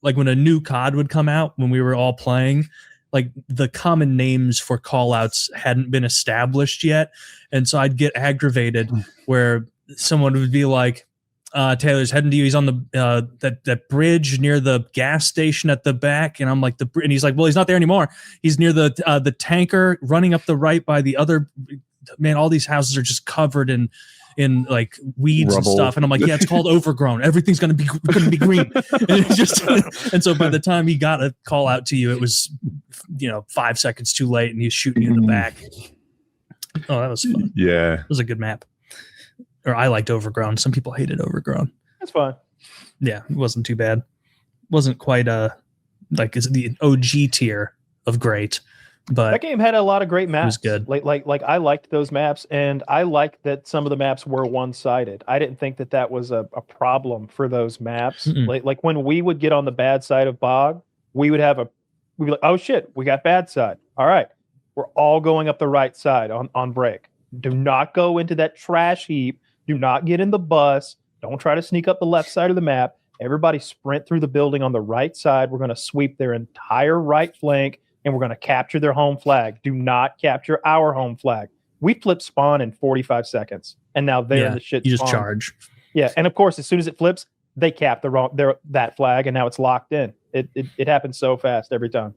like when a new COD would come out when we were all playing, like the common names for call outs hadn't been established yet. And so I'd get aggravated where someone would be like, Taylor's heading to you. He's on the that bridge near the gas station at the back. And I'm like, and he's like, well, he's not there anymore. He's near the tanker running up the right by the other, man, all these houses are just covered in like weeds Rubble. And stuff. And I'm like, yeah, it's called overgrown. Everything's going to be green. And so by the time he got a call out to you, it was, 5 seconds too late and he's shooting you in the back. Oh, that was fun. Yeah. It was a good map. Or I liked Overgrown. Some people hated Overgrown. That's fine. Yeah, it wasn't too bad. Wasn't quite like it's the OG tier of great, but that game had a lot of great maps. It was good. Like I liked those maps, and I liked that some of the maps were one-sided. I didn't think that was a problem for those maps. Like when we would get on the bad side of Bog, we'd be like, oh shit, we got bad side. All right, we're all going up the right side on break. Do not go into that trash heap. Do not get in the bus. Don't try to sneak up the left side of the map. Everybody sprint through the building on the right side. We're going to sweep their entire right flank, and we're going to capture their home flag. Do not capture our home flag. We flip spawn in 45 seconds, and now they're in the shit. You just spawn. charge. Yeah, and of course, as soon as it flips, they cap that flag, and now it's locked in. It happens so fast every time.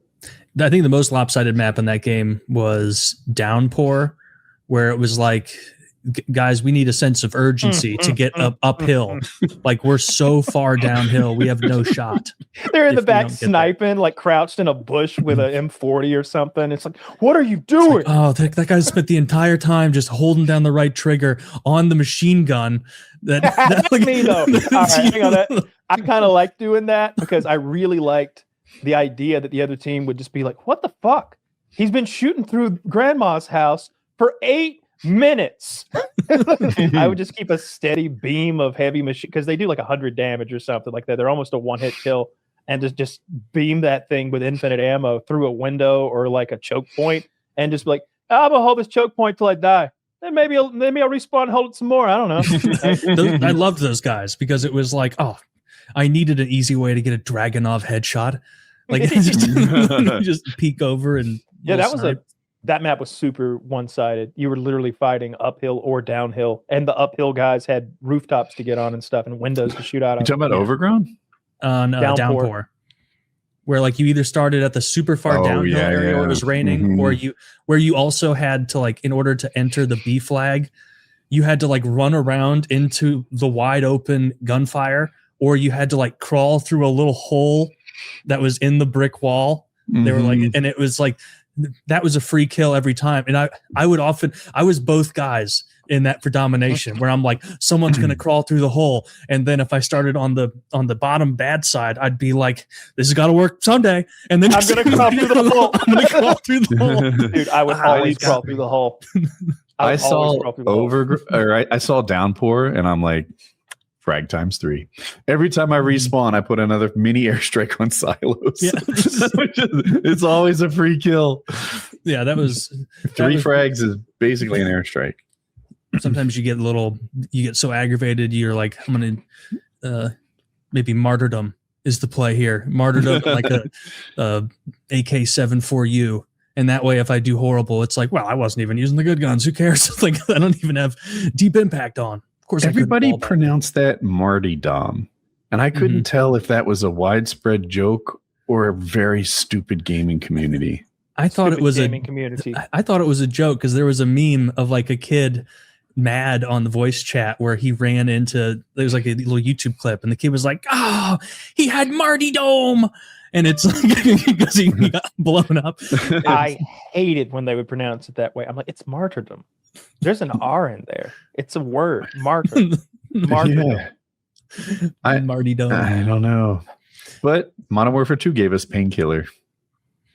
I think the most lopsided map in that game was Downpour, where it was like, guys, we need a sense of urgency to get uphill. Like we're so far downhill, we have no shot. They're in the back sniping, like crouched in a bush with an M40 or something. It's like, what are you doing? Like, that guy spent the entire time just holding down the right trigger on the machine gun. That's me though. All right, hang on. I kind of like doing that because I really liked the idea that the other team would just be like, what the fuck? He's been shooting through grandma's house for 8 minutes. I would just keep a steady beam of heavy machine because they do like 100 damage or something like that. They're almost a one-hit kill, and just beam that thing with infinite ammo through a window or like a choke point, and just be like, I'm gonna hold this choke point till I die. Then maybe I'll respawn and hold it some more. I don't know. I loved those guys because it was like, oh, I needed an easy way to get a Dragunov headshot. Like just peek over and that map was super one-sided. You were literally fighting uphill or downhill, and the uphill guys had rooftops to get on and stuff and windows to shoot out of. You talking about Overgrown? No, Downpour. Where like you either started at the super far downhill area where it was raining, or where you also had to, like, in order to enter the B flag, you had to like run around into the wide open gunfire, or you had to like crawl through a little hole that was in the brick wall. They were like, and it was like, that was a free kill every time. And I was both guys in that for domination, where I'm like, someone's going to crawl through the hole. And then if I started on the bottom bad side, I'd be like, this has got to work someday. And then I'm going to crawl through the hole. I'm going to crawl through the hole. Dude, I would always crawl through the hole. I saw Downpour, and I'm like, frag times 3. Every time I respawn, I put another mini airstrike on silos. Yeah. It's always a free kill. Yeah, that was 3 frags is basically an airstrike. Sometimes you get so aggravated, you're like, I'm gonna maybe Martyrdom is the play here. Martyrdom, like a AK-74U. And that way, if I do horrible, it's like, well, I wasn't even using the good guns. Who cares? Like, I don't even have deep impact on. Of course, everybody pronounced that Martyrdom, and I couldn't tell if that was a widespread joke or a very stupid gaming community. I thought it was a joke because there was a meme of like a kid mad on the voice chat where he ran into, there was like a little YouTube clip, and the kid was like, "Oh, he had Martyrdom." And it's like, because he got blown up. I hated when they would pronounce it that way. I'm like, it's martyrdom. There's an R in there. It's a word. Martyrdom. Yeah. Martyrdom. I don't know. But Modern Warfare 2 gave us Painkiller,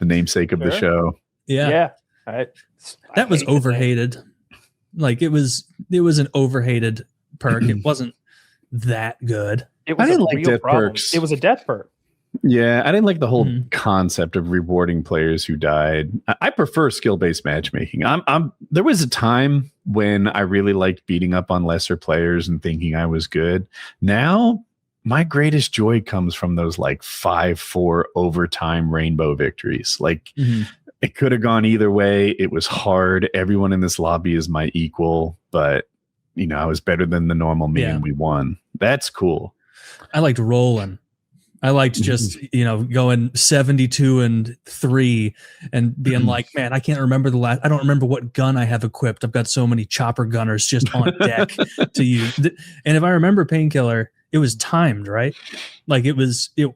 the namesake of the show. Yeah. That was overhated. Like it was an overhated perk. It wasn't that good. I didn't like death perks. It was a death perk. Yeah, I didn't like the whole concept of rewarding players who died. I prefer skill-based matchmaking. There was a time when I really liked beating up on lesser players and thinking I was good. Now, my greatest joy comes from those like 5-4 overtime rainbow victories. Like it could have gone either way. It was hard. Everyone in this lobby is my equal, but you know, I was better than the normal me and we won. That's cool. I liked rolling. I liked just, going 72-3 and being like, man, I can't remember I don't remember what gun I have equipped. I've got so many chopper gunners just on deck to use. And if I remember Painkiller, it was timed, right? Like it was I like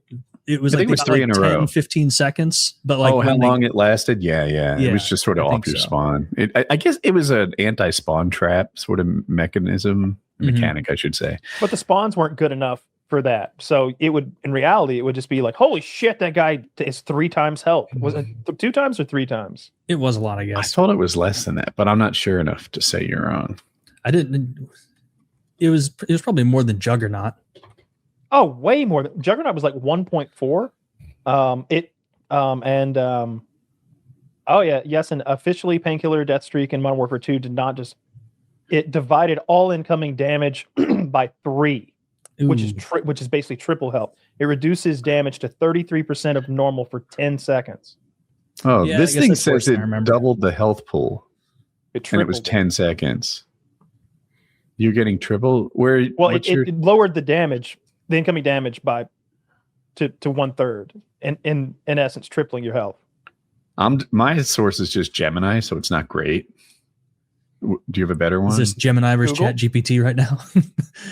think it was 3 in a 10, row. 15 seconds. But like how long it lasted? Yeah. It was just sort of off your so. spawn. I guess it was an anti-spawn trap sort of mechanic, I should say. But the spawns weren't good enough for that. So it would, in reality, it would just be like, holy shit, that guy is 3 times health. Was it 2 times or 3 times? It was a lot, I guess. I thought it was less than that, but I'm not sure enough to say you're wrong. I didn't. It was probably more than Juggernaut. Oh, way more. Juggernaut was like 1.4. And officially Painkiller, Deathstreak, and Modern Warfare 2 did not just. It divided all incoming damage by 3. Which is basically triple health. It reduces damage to 33% of normal for 10 seconds. Oh, yeah, this thing says it doubled the health pool. And it was 10 seconds. You're getting triple? It lowered the damage, the incoming damage to 1/3. And in essence, tripling your health. My source is just Gemini, so it's not great. Do you have a better one? Is this Gemini versus ChatGPT right now?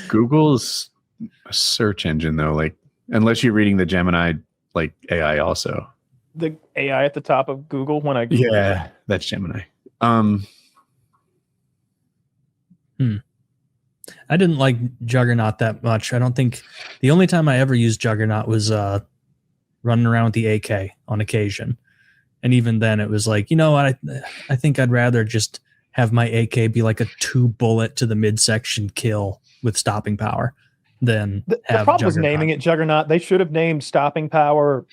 Google's a search engine though, like unless you're reading the Gemini like AI also. The AI at the top of Google when I Google that's Gemini. I didn't like Juggernaut that much. I don't think the only time I ever used Juggernaut was running around with the AK on occasion. And even then it was like, I think I'd rather just have my AK be like a 2-bullet to the midsection kill with stopping power. Then the problem was naming it Juggernaut. They should have named stopping power,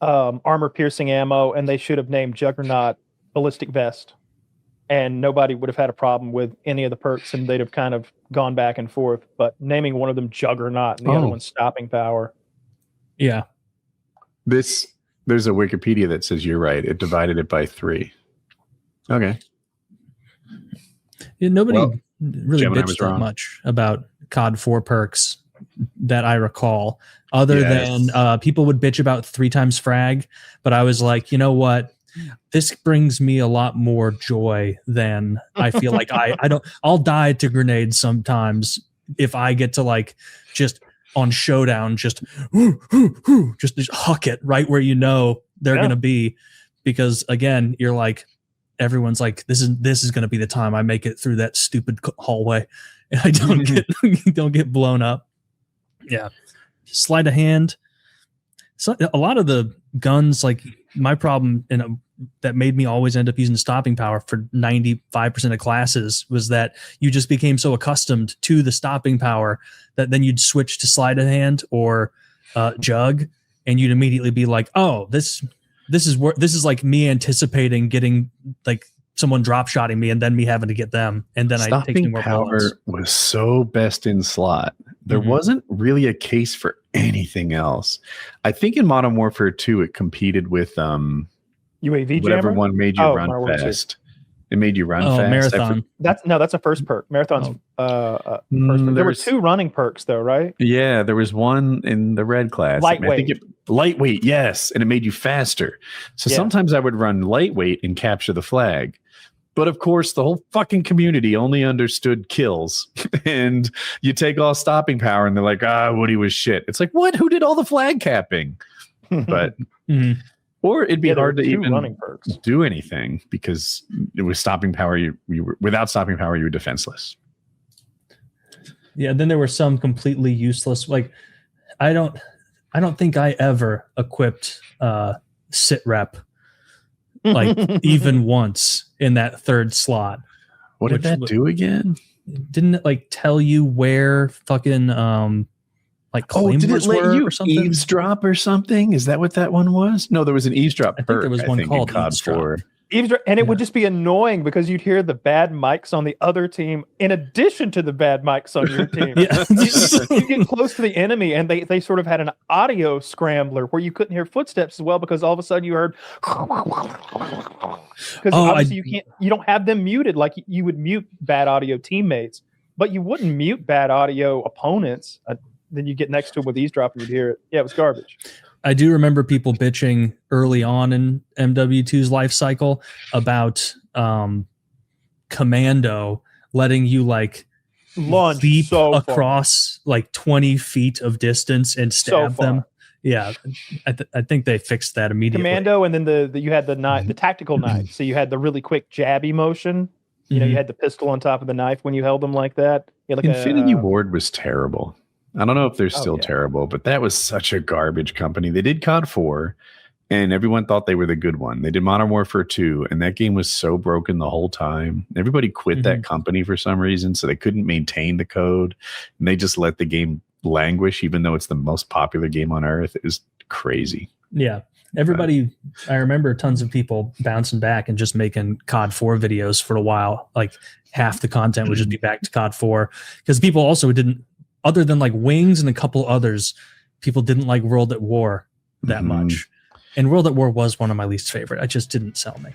armor piercing ammo, and they should have named Juggernaut ballistic vest. And nobody would have had a problem with any of the perks, and they'd have kind of gone back and forth. But naming one of them Juggernaut and the other one stopping power. Yeah. There's a Wikipedia that says you're right. It divided it by 3. Okay. Yeah, nobody really bitched that much about COD 4 perks that I recall, other than people would bitch about 3 times frag, but I was like, you know what? This brings me a lot more joy than I feel like I'll die to grenades sometimes if I get to like just on showdown, just huck it right where they're going to be, because again, you're like, everyone's like, this is going to be the time I make it through that stupid hallway and I don't get blown up. Yeah. Sleight of hand. So a lot of the guns, like my problem that made me always end up using stopping power for 95% of classes was that you just became so accustomed to the stopping power that then you'd switch to sleight of hand or jug, and you'd immediately be like, oh, this is like me anticipating getting like someone drop shotting me and then me having to get them, and then I take more power bullets. Was so best in slot. There wasn't really a case for anything else. I think in Modern Warfare 2 it competed with UAV whatever jammer? one made you run fast. It made you run fast. Marathon. That's a first perk. Marathon's first perk. There were 2 running perks though, right? Yeah, there was one in the red class. Lightweight. Lightweight, yes, and it made you faster. So sometimes I would run lightweight and capture the flag. But of course, the whole fucking community only understood kills. And you take all stopping power and they're like, Woody was shit. It's like, what? Who did all the flag capping? But or it'd be hard to even do anything because it was stopping power. You were without stopping power, you were defenseless. Yeah, then there were some completely useless. Like I don't think I ever equipped sit rep like even once in that 3rd slot. What did that do again? Didn't it like tell you where fucking like claymores did it let you or something? Eavesdrop or something? Is that what that one was? No, there was an eavesdrop perk. I think there was one called COD eavesdrop. 4. And it would just be annoying because you'd hear the bad mics on the other team in addition to the bad mics on your team. You get close to the enemy and they sort of had an audio scrambler where you couldn't hear footsteps as well because all of a sudden you heard because obviously you don't have them muted like you would mute bad audio teammates, but you wouldn't mute bad audio opponents. Then you get next to them with eavesdropping, you'd hear it. Yeah, it was garbage. I do remember people bitching early on in MW2's life cycle about Commando letting you like launch leap so across like 20 feet of distance and stab them. Yeah, I think they fixed that immediately. Commando, and then you had the knife, the tactical knife. So you had the really quick jabby motion. You know, you had the pistol on top of the knife when you held them like that. Like Infinity Ward was terrible. I don't know if they're still terrible, but that was such a garbage company. They did COD 4, and everyone thought they were the good one. They did Modern Warfare 2, and that game was so broken the whole time. Everybody quit that company for some reason, so they couldn't maintain the code, and they just let the game languish, even though it's the most popular game on Earth. It was crazy. Yeah. Everybody, I remember tons of people bouncing back and just making COD 4 videos for a while. Like half the content would just be back to COD 4 because people also didn't, other than like Wings and a couple others, people didn't like World at War that much. And World at War was one of my least favorite. It just didn't sell me.